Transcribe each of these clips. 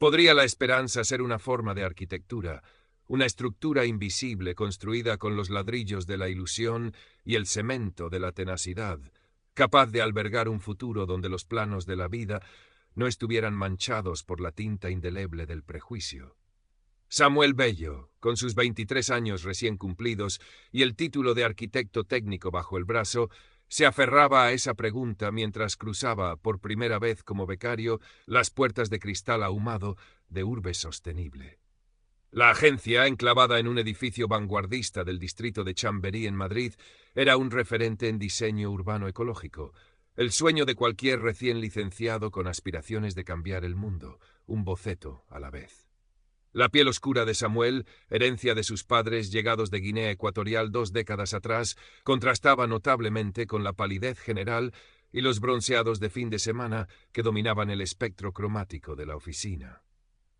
¿Podría la esperanza ser una forma de arquitectura, una estructura invisible construida con los ladrillos de la ilusión y el cemento de la tenacidad, capaz de albergar un futuro donde los planos de la vida no estuvieran manchados por la tinta indeleble del prejuicio? Samuel Bello, con sus 23 años recién cumplidos y el título de arquitecto técnico bajo el brazo, se aferraba a esa pregunta mientras cruzaba, por primera vez como becario, las puertas de cristal ahumado de Urbe Sostenible. La agencia, enclavada en un edificio vanguardista del distrito de Chamberí en Madrid, era un referente en diseño urbano ecológico, el sueño de cualquier recién licenciado con aspiraciones de cambiar el mundo, un boceto a la vez. La piel oscura de Samuel, herencia de sus padres llegados de Guinea Ecuatorial 2 décadas atrás, contrastaba notablemente con la palidez general y los bronceados de fin de semana que dominaban el espectro cromático de la oficina.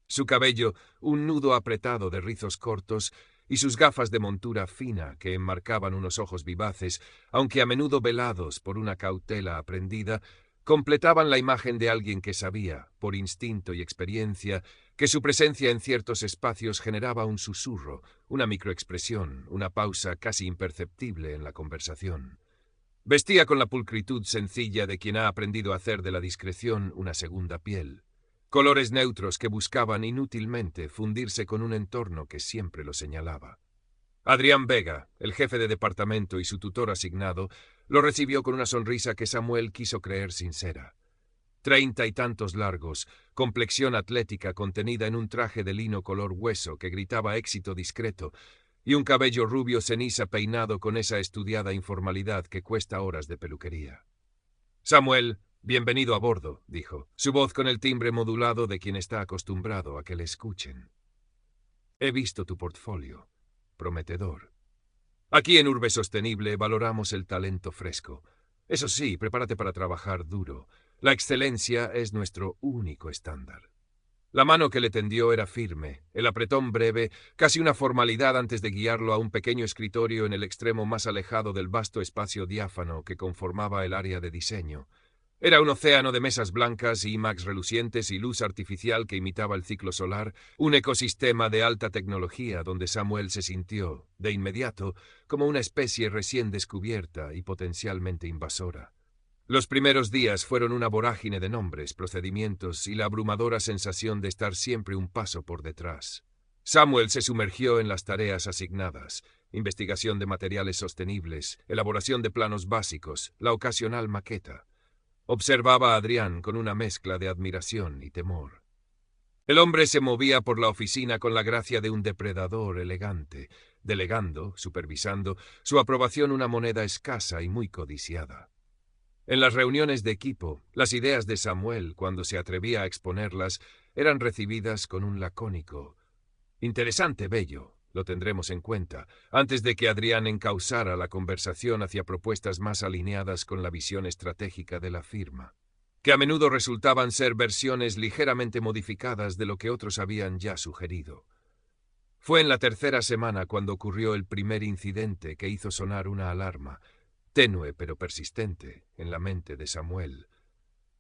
Su cabello, un nudo apretado de rizos cortos, y sus gafas de montura fina que enmarcaban unos ojos vivaces, aunque a menudo velados por una cautela aprendida, completaban la imagen de alguien que sabía, por instinto y experiencia, que su presencia en ciertos espacios generaba un susurro, una microexpresión, una pausa casi imperceptible en la conversación. Vestía con la pulcritud sencilla de quien ha aprendido a hacer de la discreción una segunda piel. Colores neutros que buscaban inútilmente fundirse con un entorno que siempre lo señalaba. Adrián Vega, el jefe de departamento y su tutor asignado, lo recibió con una sonrisa que Samuel quiso creer sincera. 30 y tantos largos, complexión atlética contenida en un traje de lino color hueso que gritaba éxito discreto, y un cabello rubio ceniza peinado con esa estudiada informalidad que cuesta horas de peluquería. Samuel, bienvenido a bordo, dijo, su voz con el timbre modulado de quien está acostumbrado a que le escuchen. He visto tu portfolio. Prometedor. Aquí en Urbe Sostenible valoramos el talento fresco. Eso sí, prepárate para trabajar duro. La excelencia es nuestro único estándar. La mano que le tendió era firme, el apretón breve, casi una formalidad antes de guiarlo a un pequeño escritorio en el extremo más alejado del vasto espacio diáfano que conformaba el área de diseño. Era un océano de mesas blancas, iMacs relucientes y luz artificial que imitaba el ciclo solar, un ecosistema de alta tecnología donde Samuel se sintió, de inmediato, como una especie recién descubierta y potencialmente invasora. Los primeros días fueron una vorágine de nombres, procedimientos y la abrumadora sensación de estar siempre un paso por detrás. Samuel se sumergió en las tareas asignadas: investigación de materiales sostenibles, elaboración de planos básicos, la ocasional maqueta. Observaba a Adrián con una mezcla de admiración y temor. El hombre se movía por la oficina con la gracia de un depredador elegante, delegando, supervisando, su aprobación una moneda escasa y muy codiciada. En las reuniones de equipo, las ideas de Samuel, cuando se atrevía a exponerlas, eran recibidas con un lacónico: interesante, Bello, lo tendremos en cuenta, antes de que Adrián encauzara la conversación hacia propuestas más alineadas con la visión estratégica de la firma, que a menudo resultaban ser versiones ligeramente modificadas de lo que otros habían ya sugerido. Fue en la tercera semana cuando ocurrió el primer incidente que hizo sonar una alarma, tenue pero persistente, en la mente de Samuel.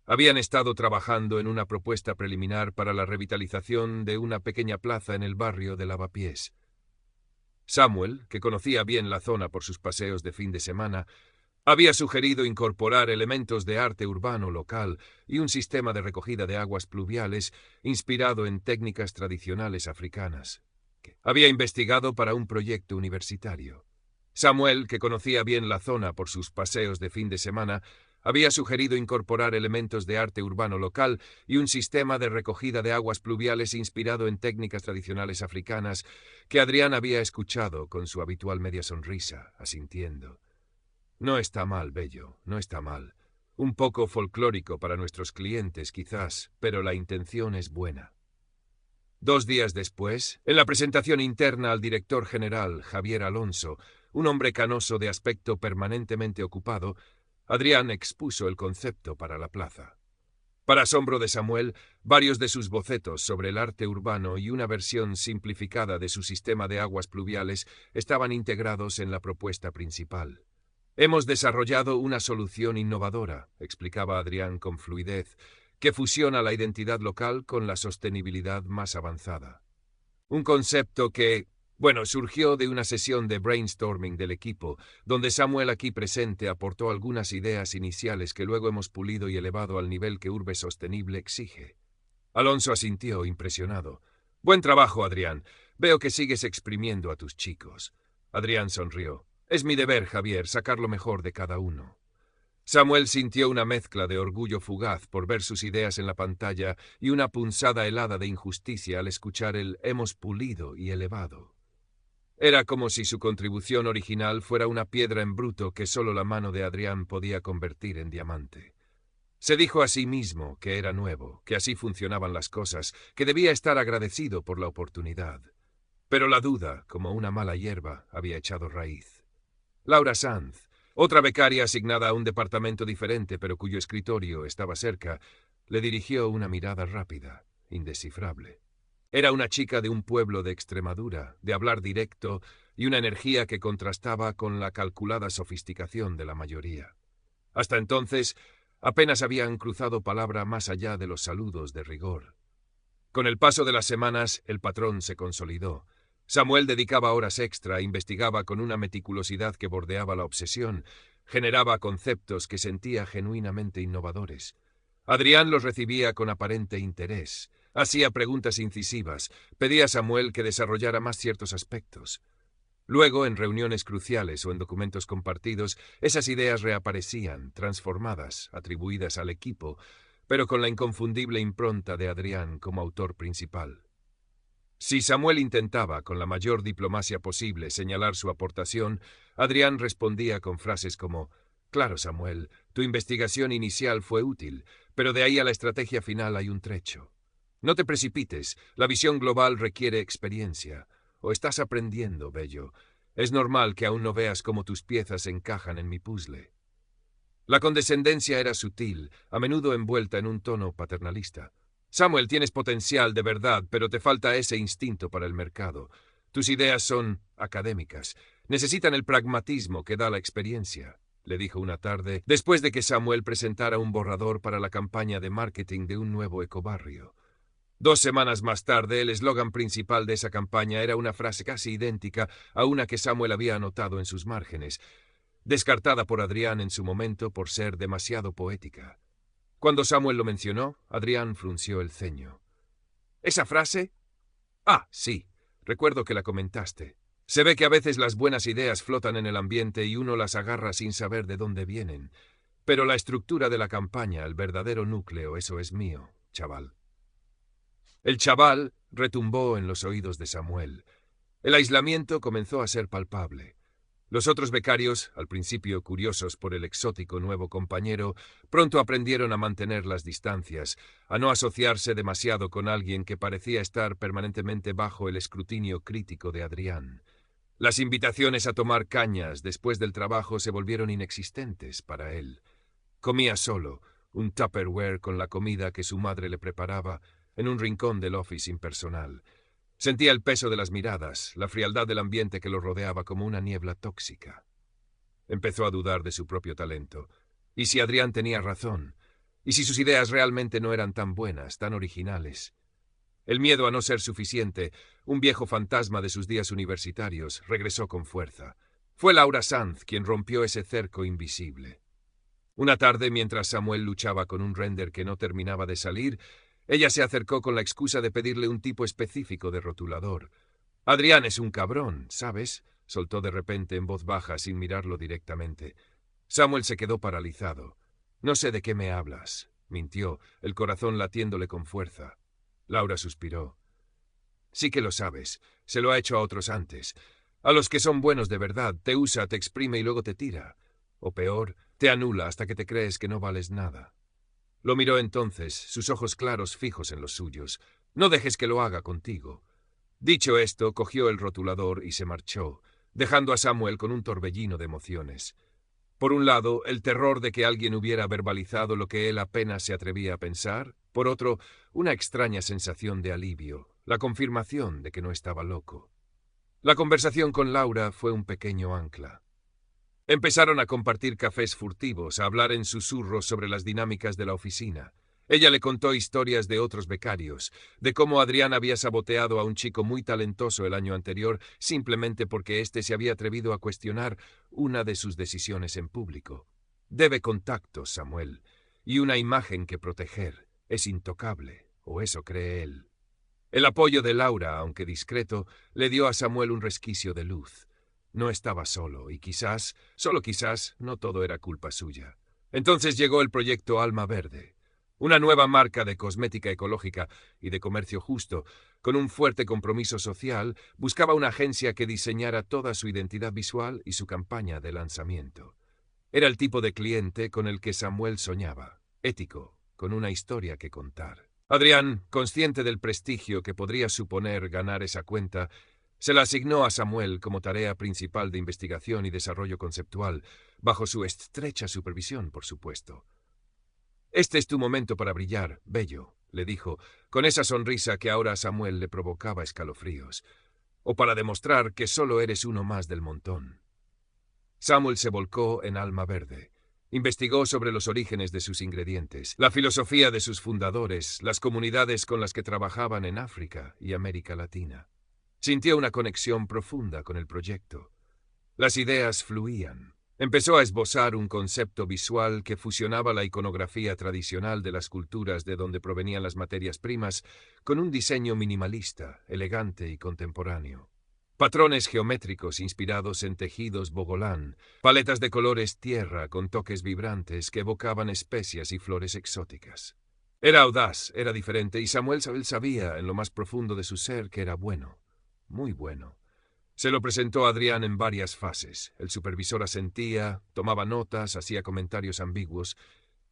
Habían estado trabajando en una propuesta preliminar para la revitalización de una pequeña plaza en el barrio de Lavapiés. Samuel, que conocía bien la zona por sus paseos de fin de semana, había sugerido incorporar elementos de arte urbano local y un sistema de recogida de aguas pluviales inspirado en técnicas tradicionales africanas, que había investigado para un proyecto universitario. Samuel, que conocía bien la zona por sus paseos de fin de semana, había sugerido incorporar elementos de arte urbano local y un sistema de recogida de aguas pluviales inspirado en técnicas tradicionales africanas que Adrián había escuchado con su habitual media sonrisa, asintiendo. No está mal, Bello, no está mal. Un poco folclórico para nuestros clientes, quizás, pero la intención es buena. 2 días después, en la presentación interna al director general, Javier Alonso, un hombre canoso de aspecto permanentemente ocupado, Adrián expuso el concepto para la plaza. Para asombro de Samuel, varios de sus bocetos sobre el arte urbano y una versión simplificada de su sistema de aguas pluviales estaban integrados en la propuesta principal. Hemos desarrollado una solución innovadora, explicaba Adrián con fluidez, que fusiona la identidad local con la sostenibilidad más avanzada. Un concepto que, surgió de una sesión de brainstorming del equipo, donde Samuel aquí presente aportó algunas ideas iniciales que luego hemos pulido y elevado al nivel que Urbe Sostenible exige. Alonso asintió, impresionado. Buen trabajo, Adrián. Veo que sigues exprimiendo a tus chicos. Adrián sonrió. Es mi deber, Javier, sacar lo mejor de cada uno. Samuel sintió una mezcla de orgullo fugaz por ver sus ideas en la pantalla y una punzada helada de injusticia al escuchar el hemos pulido y elevado. Era como si su contribución original fuera una piedra en bruto que solo la mano de Adrián podía convertir en diamante. Se dijo a sí mismo que era nuevo, que así funcionaban las cosas, que debía estar agradecido por la oportunidad. Pero la duda, como una mala hierba, había echado raíz. Laura Sanz, otra becaria asignada a un departamento diferente pero cuyo escritorio estaba cerca, le dirigió una mirada rápida, indescifrable. Era una chica de un pueblo de Extremadura, de hablar directo y una energía que contrastaba con la calculada sofisticación de la mayoría. Hasta entonces, apenas habían cruzado palabra más allá de los saludos de rigor. Con el paso de las semanas, el patrón se consolidó. Samuel dedicaba horas extra, investigaba con una meticulosidad que bordeaba la obsesión, generaba conceptos que sentía genuinamente innovadores. Adrián los recibía con aparente interés, hacía preguntas incisivas, pedía a Samuel que desarrollara más ciertos aspectos. Luego, en reuniones cruciales o en documentos compartidos, esas ideas reaparecían, transformadas, atribuidas al equipo, pero con la inconfundible impronta de Adrián como autor principal. Si Samuel intentaba, con la mayor diplomacia posible, señalar su aportación, Adrián respondía con frases como: «Claro, Samuel, tu investigación inicial fue útil, pero de ahí a la estrategia final hay un trecho. No te precipites, la visión global requiere experiencia. O estás aprendiendo, Bello. Es normal que aún no veas cómo tus piezas encajan en mi puzzle». La condescendencia era sutil, a menudo envuelta en un tono paternalista. «Samuel, tienes potencial de verdad, pero te falta ese instinto para el mercado. Tus ideas son académicas. Necesitan el pragmatismo que da la experiencia», le dijo una tarde, después de que Samuel presentara un borrador para la campaña de marketing de un nuevo ecobarrio. 2 semanas más tarde, el eslogan principal de esa campaña era una frase casi idéntica a una que Samuel había anotado en sus márgenes, descartada por Adrián en su momento por ser demasiado poética. Cuando Samuel lo mencionó, Adrián frunció el ceño. ¿Esa frase? Ah, sí, recuerdo que la comentaste. Se ve que a veces las buenas ideas flotan en el ambiente y uno las agarra sin saber de dónde vienen. Pero la estructura de la campaña, el verdadero núcleo, eso es mío, chaval. El chaval retumbó en los oídos de Samuel. El aislamiento comenzó a ser palpable. Los otros becarios, al principio curiosos por el exótico nuevo compañero, pronto aprendieron a mantener las distancias, a no asociarse demasiado con alguien que parecía estar permanentemente bajo el escrutinio crítico de Adrián. Las invitaciones a tomar cañas después del trabajo se volvieron inexistentes para él. Comía solo, un Tupperware con la comida que su madre le preparaba, en un rincón del office impersonal. Sentía el peso de las miradas, la frialdad del ambiente que lo rodeaba como una niebla tóxica. Empezó a dudar de su propio talento. ¿Y si Adrián tenía razón? ¿Y si sus ideas realmente no eran tan buenas, tan originales? El miedo a no ser suficiente, un viejo fantasma de sus días universitarios, regresó con fuerza. Fue Laura Sanz quien rompió ese cerco invisible. Una tarde, mientras Samuel luchaba con un render que no terminaba de salir, ella se acercó con la excusa de pedirle un tipo específico de rotulador. «Adrián es un cabrón, ¿sabes?», soltó de repente en voz baja sin mirarlo directamente. Samuel se quedó paralizado. «No sé de qué me hablas», mintió, el corazón latiéndole con fuerza. Laura suspiró. «Sí que lo sabes. Se lo ha hecho a otros antes. A los que son buenos de verdad, te usa, te exprime y luego te tira. O peor, te anula hasta que te crees que no vales nada». Lo miró entonces, sus ojos claros fijos en los suyos. «No dejes que lo haga contigo». Dicho esto, cogió el rotulador y se marchó, dejando a Samuel con un torbellino de emociones. Por un lado, el terror de que alguien hubiera verbalizado lo que él apenas se atrevía a pensar. Por otro, una extraña sensación de alivio, la confirmación de que no estaba loco. La conversación con Laura fue un pequeño ancla. Empezaron a compartir cafés furtivos, a hablar en susurros sobre las dinámicas de la oficina. Ella le contó historias de otros becarios, de cómo Adrián había saboteado a un chico muy talentoso el año anterior simplemente porque éste se había atrevido a cuestionar una de sus decisiones en público. Debe contactos, Samuel, y una imagen que proteger. Es intocable, o eso cree él. El apoyo de Laura, aunque discreto, le dio a Samuel un resquicio de luz. No estaba solo, y quizás, solo quizás, no todo era culpa suya. Entonces llegó el proyecto Alma Verde, una nueva marca de cosmética ecológica y de comercio justo, con un fuerte compromiso social. Buscaba una agencia que diseñara toda su identidad visual y su campaña de lanzamiento. Era el tipo de cliente con el que Samuel soñaba, ético, con una historia que contar. Adrián, consciente del prestigio que podría suponer ganar esa cuenta, se la asignó a Samuel como tarea principal de investigación y desarrollo conceptual, bajo su estrecha supervisión, por supuesto. «Este es tu momento para brillar, bello», le dijo, con esa sonrisa que ahora a Samuel le provocaba escalofríos, «o para demostrar que solo eres uno más del montón». Samuel se volcó en Alma Verde. Investigó sobre los orígenes de sus ingredientes, la filosofía de sus fundadores, las comunidades con las que trabajaban en África y América Latina. Sintió una conexión profunda con el proyecto. Las ideas fluían. Empezó a esbozar un concepto visual que fusionaba la iconografía tradicional de las culturas de donde provenían las materias primas con un diseño minimalista, elegante y contemporáneo. Patrones geométricos inspirados en tejidos bogolán, paletas de colores tierra con toques vibrantes que evocaban especias y flores exóticas. Era audaz, era diferente, y Samuel sabía en lo más profundo de su ser que era bueno, muy bueno. Se lo presentó a Adrián en varias fases. El supervisor asentía, tomaba notas, hacía comentarios ambiguos.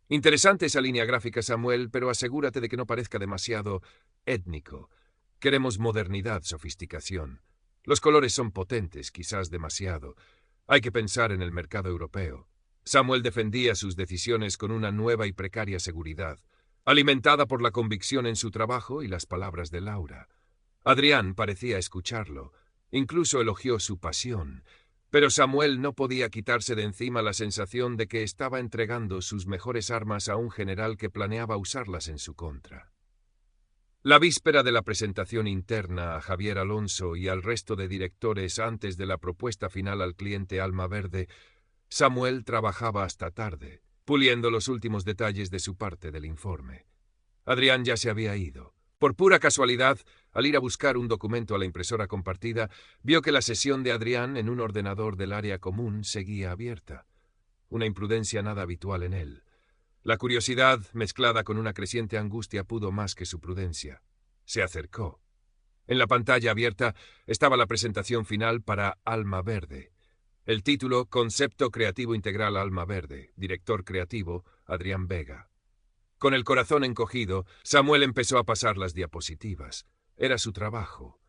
«Interesante esa línea gráfica, Samuel, pero asegúrate de que no parezca demasiado étnico. Queremos modernidad, sofisticación. Los colores son potentes, quizás demasiado. Hay que pensar en el mercado europeo». Samuel defendía sus decisiones con una nueva y precaria seguridad, alimentada por la convicción en su trabajo y las palabras de Laura. Adrián parecía escucharlo. Incluso elogió su pasión, pero Samuel no podía quitarse de encima la sensación de que estaba entregando sus mejores armas a un general que planeaba usarlas en su contra. La víspera de la presentación interna a Javier Alonso y al resto de directores antes de la propuesta final al cliente Alma Verde, Samuel trabajaba hasta tarde, puliendo los últimos detalles de su parte del informe. Adrián ya se había ido. Por pura casualidad, al ir a buscar un documento a la impresora compartida, vio que la sesión de Adrián en un ordenador del área común seguía abierta. Una imprudencia nada habitual en él. La curiosidad, mezclada con una creciente angustia, pudo más que su prudencia. Se acercó. En la pantalla abierta estaba la presentación final para Alma Verde. El título, Concepto Creativo Integral Alma Verde, director creativo, Adrián Vega. Con el corazón encogido, Samuel empezó a pasar las diapositivas. Era su trabajo.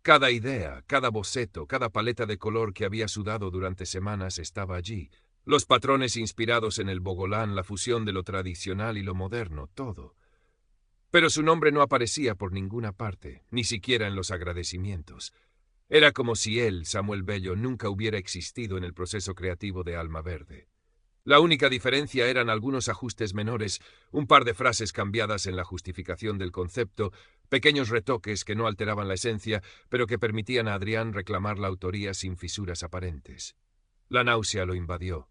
Cada idea, cada boceto, cada paleta de color que había sudado durante semanas estaba allí. Los patrones inspirados en el bogolán, la fusión de lo tradicional y lo moderno, todo. Pero su nombre no aparecía por ninguna parte, ni siquiera en los agradecimientos. Era como si él, Samuel Bello, nunca hubiera existido en el proceso creativo de Alma Verde. La única diferencia eran algunos ajustes menores, un par de frases cambiadas en la justificación del concepto, pequeños retoques que no alteraban la esencia, pero que permitían a Adrián reclamar la autoría sin fisuras aparentes. La náusea lo invadió.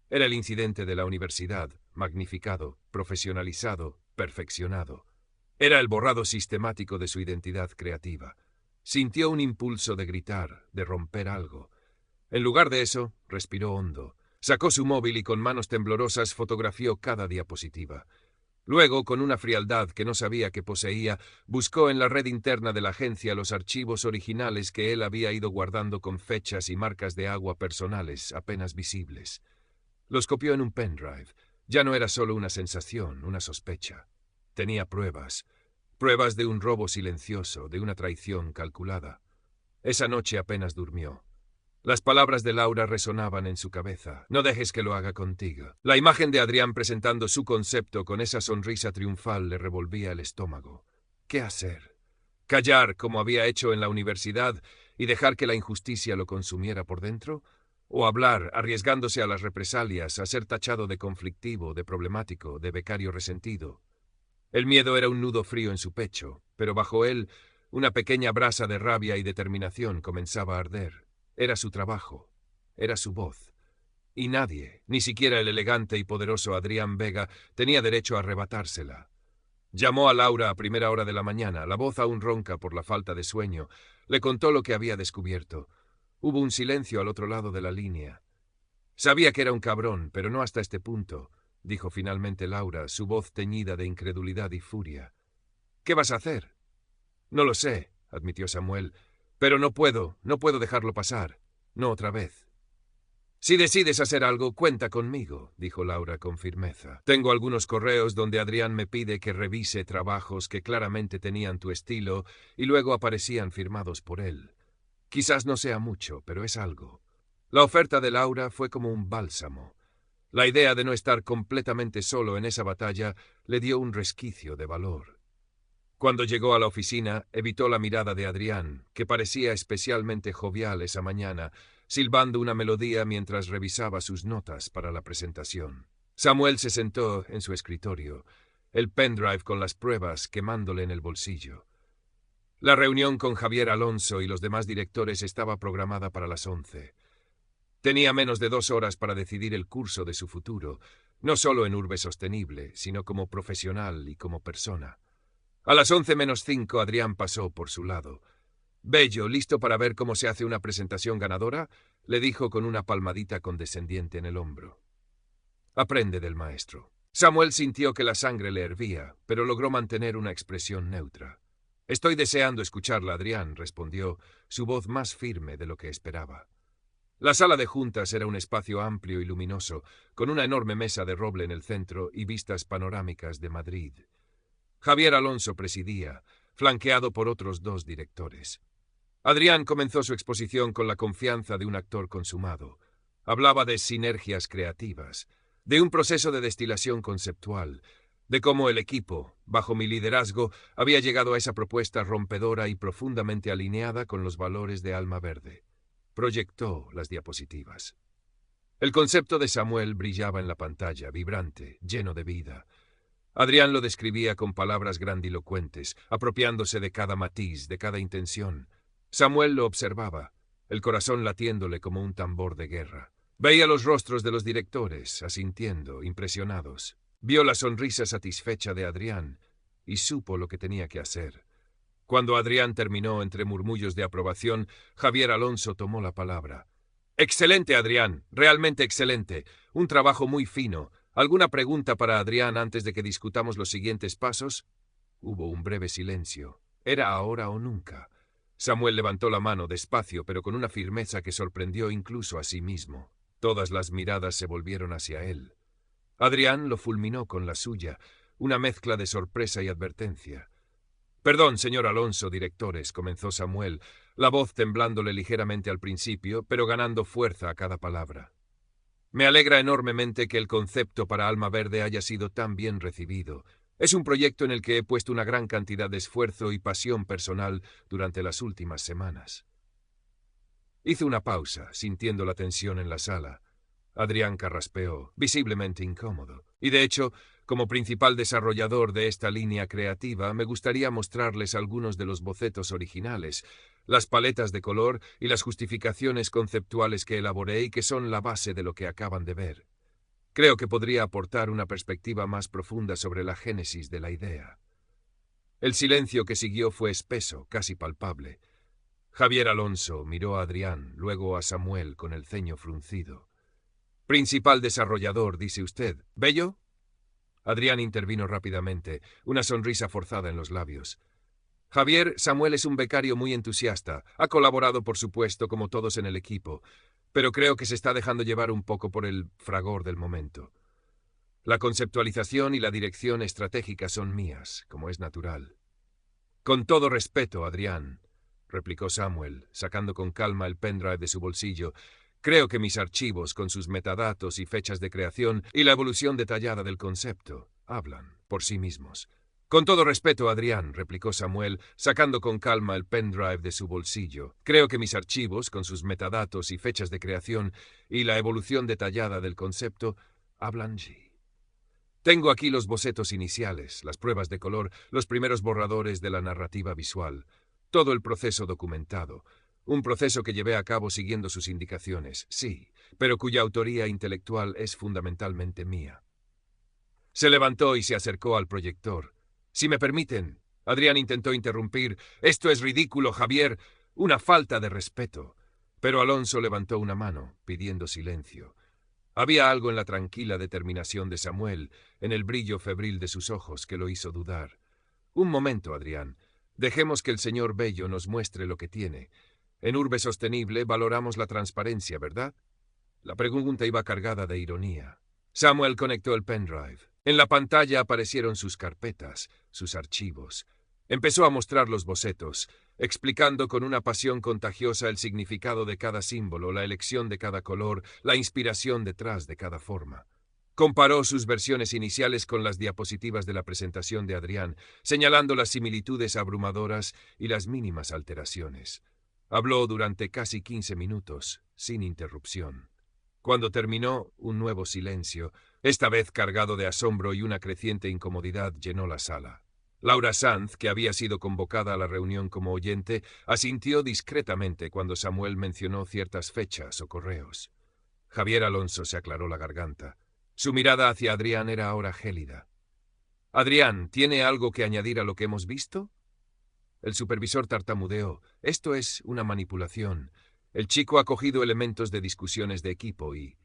Era el incidente de la universidad, magnificado, profesionalizado, perfeccionado. Era el borrado sistemático de su identidad creativa. Sintió un impulso de gritar, de romper algo. En lugar de eso, respiró hondo. Sacó su móvil y con manos temblorosas fotografió cada diapositiva. Luego, con una frialdad que no sabía que poseía, buscó en la red interna de la agencia los archivos originales que él había ido guardando con fechas y marcas de agua personales apenas visibles. Los copió en un pendrive. Ya no era solo una sensación, una sospecha. Tenía pruebas. Pruebas de un robo silencioso, de una traición calculada. Esa noche apenas durmió. Las palabras de Laura resonaban en su cabeza. No dejes que lo haga contigo. La imagen de Adrián presentando su concepto con esa sonrisa triunfal le revolvía el estómago. ¿Qué hacer? ¿Callar como había hecho en la universidad y dejar que la injusticia lo consumiera por dentro? ¿O hablar, arriesgándose a las represalias, a ser tachado de conflictivo, de problemático, de becario resentido? El miedo era un nudo frío en su pecho, pero bajo él una pequeña brasa de rabia y determinación comenzaba a arder. Era su trabajo, era su voz. Y nadie, ni siquiera el elegante y poderoso Adrián Vega, tenía derecho a arrebatársela. Llamó a Laura a primera hora de la mañana, la voz aún ronca por la falta de sueño. Le contó lo que había descubierto. Hubo un silencio al otro lado de la línea. Sabía que era un cabrón, pero no hasta este punto, dijo finalmente Laura, su voz teñida de incredulidad y furia. ¿Qué vas a hacer? No lo sé, admitió Samuel, pero no puedo dejarlo pasar. No otra vez. Si decides hacer algo, cuenta conmigo, dijo Laura con firmeza. Tengo algunos correos donde Adrián me pide que revise trabajos que claramente tenían tu estilo y luego aparecían firmados por él. Quizás no sea mucho, pero es algo. La oferta de Laura fue como un bálsamo. La idea de no estar completamente solo en esa batalla le dio un resquicio de valor. Cuando llegó a la oficina, evitó la mirada de Adrián, que parecía especialmente jovial esa mañana, silbando una melodía mientras revisaba sus notas para la presentación. Samuel se sentó en su escritorio, el pendrive con las pruebas quemándole en el bolsillo. La reunión con Javier Alonso y los demás directores estaba programada para las 11. Tenía menos de 2 horas para decidir el curso de su futuro, no solo en Urbe Sostenible, sino como profesional y como persona. A las 11:05 Adrián pasó por su lado. «Bello, ¿listo para ver cómo se hace una presentación ganadora?», le dijo con una palmadita condescendiente en el hombro. «Aprende del maestro». Samuel sintió que la sangre le hervía, pero logró mantener una expresión neutra. «Estoy deseando escucharla, Adrián», respondió, su voz más firme de lo que esperaba. La sala de juntas era un espacio amplio y luminoso, con una enorme mesa de roble en el centro y vistas panorámicas de Madrid. Javier Alonso presidía, flanqueado por otros 2 directores. Adrián comenzó su exposición con la confianza de un actor consumado. Hablaba de sinergias creativas, de un proceso de destilación conceptual, de cómo el equipo, bajo mi liderazgo, había llegado a esa propuesta rompedora y profundamente alineada con los valores de Alma Verde. Proyectó las diapositivas. El concepto de Samuel brillaba en la pantalla, vibrante, lleno de vida. Adrián lo describía con palabras grandilocuentes, apropiándose de cada matiz, de cada intención. Samuel lo observaba, el corazón latiéndole como un tambor de guerra. Veía los rostros de los directores, asintiendo, impresionados. Vio la sonrisa satisfecha de Adrián y supo lo que tenía que hacer. Cuando Adrián terminó entre murmullos de aprobación, Javier Alonso tomó la palabra. «Excelente, Adrián, realmente excelente. Un trabajo muy fino. ¿Alguna pregunta para Adrián antes de que discutamos los siguientes pasos?» Hubo un breve silencio. Era ahora o nunca. Samuel levantó la mano despacio, pero con una firmeza que sorprendió incluso a sí mismo. Todas las miradas se volvieron hacia él. Adrián lo fulminó con la suya, una mezcla de sorpresa y advertencia. «Perdón, señor Alonso, directores», comenzó Samuel, la voz temblándole ligeramente al principio, pero ganando fuerza a cada palabra. «Me alegra enormemente que el concepto para Alma Verde haya sido tan bien recibido. Es un proyecto en el que he puesto una gran cantidad de esfuerzo y pasión personal durante las últimas semanas». Hizo una pausa, sintiendo la tensión en la sala. Adrián carraspeó, visiblemente incómodo. «Y de hecho, como principal desarrollador de esta línea creativa, me gustaría mostrarles algunos de los bocetos originales, las paletas de color y las justificaciones conceptuales que elaboré y que son la base de lo que acaban de ver. Creo que podría aportar una perspectiva más profunda sobre la génesis de la idea». El silencio que siguió fue espeso, casi palpable. Javier Alonso miró a Adrián, luego a Samuel con el ceño fruncido. «Principal desarrollador, dice usted. ¿Bello?» Adrián intervino rápidamente, una sonrisa forzada en los labios. «Javier, Samuel es un becario muy entusiasta. Ha colaborado, por supuesto, como todos en el equipo, pero creo que se está dejando llevar un poco por el fragor del momento. La conceptualización y la dirección estratégica son mías, como es natural». «Con todo respeto, Adrián», replicó Samuel, sacando con calma el pendrive de su bolsillo, «creo que mis archivos, con sus metadatos y fechas de creación y la evolución detallada del concepto, hablan por sí mismos». «Con todo respeto, Adrián», replicó Samuel, sacando con calma el pendrive de su bolsillo, «creo que mis archivos, con sus metadatos y fechas de creación y la evolución detallada del concepto, hablan sí». Tengo aquí los bocetos iniciales, las pruebas de color, los primeros borradores de la narrativa visual. Todo el proceso documentado. Un proceso que llevé a cabo siguiendo sus indicaciones, sí, pero cuya autoría intelectual es fundamentalmente mía. Se levantó y se acercó al proyector. Si me permiten, Adrián intentó interrumpir. Esto es ridículo, Javier. Una falta de respeto. Pero Alonso levantó una mano, pidiendo silencio. Había algo en la tranquila determinación de Samuel, en el brillo febril de sus ojos, que lo hizo dudar. Un momento, Adrián. Dejemos que el señor Bello nos muestre lo que tiene. En Urbe Sostenible valoramos la transparencia, ¿verdad? La pregunta iba cargada de ironía. Samuel conectó el pendrive. En la pantalla aparecieron sus carpetas, sus archivos. Empezó a mostrar los bocetos, explicando con una pasión contagiosa el significado de cada símbolo, la elección de cada color, la inspiración detrás de cada forma. Comparó sus versiones iniciales con las diapositivas de la presentación de Adrián, señalando las similitudes abrumadoras y las mínimas alteraciones. Habló durante casi 15 minutos, sin interrupción. Cuando terminó, un nuevo silencio, esta vez cargado de asombro y una creciente incomodidad, llenó la sala. Laura Sanz, que había sido convocada a la reunión como oyente, asintió discretamente cuando Samuel mencionó ciertas fechas o correos. Javier Alonso se aclaró la garganta. Su mirada hacia Adrián era ahora gélida. «Adrián, ¿tiene algo que añadir a lo que hemos visto?» El supervisor tartamudeó. «Esto es una manipulación. El chico ha cogido elementos de discusiones de equipo y...»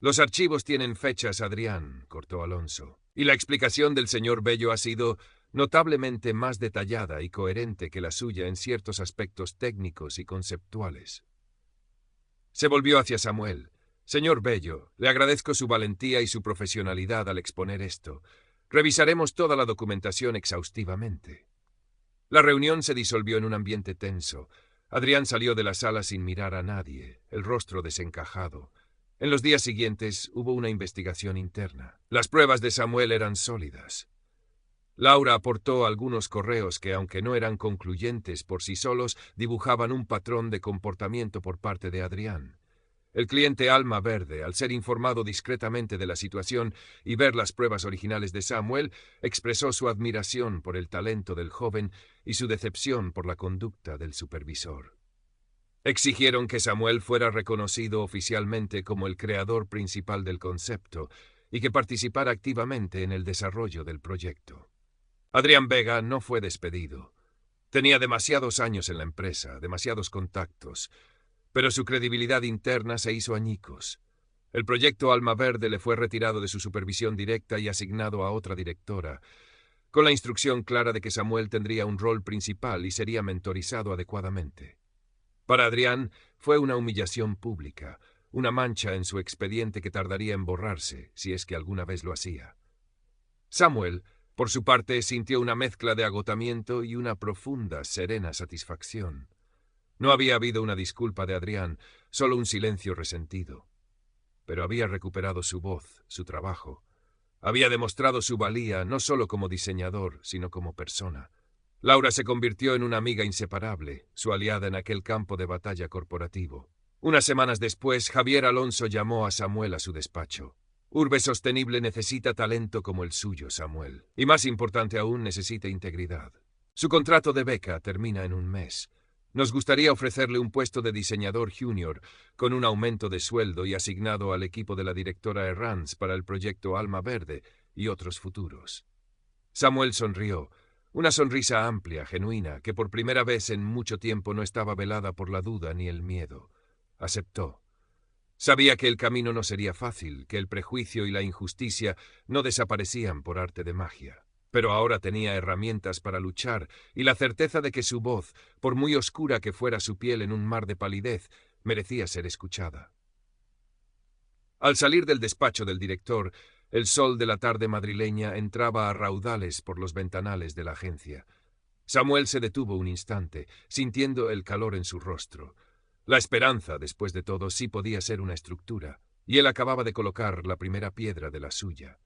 «Los archivos tienen fechas, Adrián», cortó Alonso. «Y la explicación del señor Bello ha sido notablemente más detallada y coherente que la suya en ciertos aspectos técnicos y conceptuales». Se volvió hacia Samuel. «Señor Bello, le agradezco su valentía y su profesionalidad al exponer esto. Revisaremos toda la documentación exhaustivamente». La reunión se disolvió en un ambiente tenso. Adrián salió de la sala sin mirar a nadie, el rostro desencajado. En los días siguientes hubo una investigación interna. Las pruebas de Samuel eran sólidas. Laura aportó algunos correos que, aunque no eran concluyentes por sí solos, dibujaban un patrón de comportamiento por parte de Adrián. El cliente Alma Verde, al ser informado discretamente de la situación y ver las pruebas originales de Samuel, expresó su admiración por el talento del joven y su decepción por la conducta del supervisor. Exigieron que Samuel fuera reconocido oficialmente como el creador principal del concepto y que participara activamente en el desarrollo del proyecto. Adrián Vega no fue despedido. Tenía demasiados años en la empresa, demasiados contactos, pero su credibilidad interna se hizo añicos. El proyecto Alma Verde le fue retirado de su supervisión directa y asignado a otra directora, con la instrucción clara de que Samuel tendría un rol principal y sería mentorizado adecuadamente. Para Adrián fue una humillación pública, una mancha en su expediente que tardaría en borrarse, si es que alguna vez lo hacía. Samuel, por su parte, sintió una mezcla de agotamiento y una profunda, serena satisfacción. No había habido una disculpa de Adrián, solo un silencio resentido. Pero había recuperado su voz, su trabajo. Había demostrado su valía no solo como diseñador, sino como persona. Laura se convirtió en una amiga inseparable, su aliada en aquel campo de batalla corporativo. Unas semanas después, Javier Alonso llamó a Samuel a su despacho. Urbe Sostenible necesita talento como el suyo, Samuel. Y más importante aún, necesita integridad. Su contrato de beca termina en un mes. Nos gustaría ofrecerle un puesto de diseñador junior, con un aumento de sueldo y asignado al equipo de la directora Herranz para el proyecto Alma Verde y otros futuros. Samuel sonrió, una sonrisa amplia, genuina, que por primera vez en mucho tiempo no estaba velada por la duda ni el miedo. Aceptó. Sabía que el camino no sería fácil, que el prejuicio y la injusticia no desaparecían por arte de magia. Pero ahora tenía herramientas para luchar y la certeza de que su voz, por muy oscura que fuera su piel en un mar de palidez, merecía ser escuchada. Al salir del despacho del director, el sol de la tarde madrileña entraba a raudales por los ventanales de la agencia. Samuel se detuvo un instante, sintiendo el calor en su rostro. La esperanza, después de todo, sí podía ser una estructura, y él acababa de colocar la primera piedra de la suya.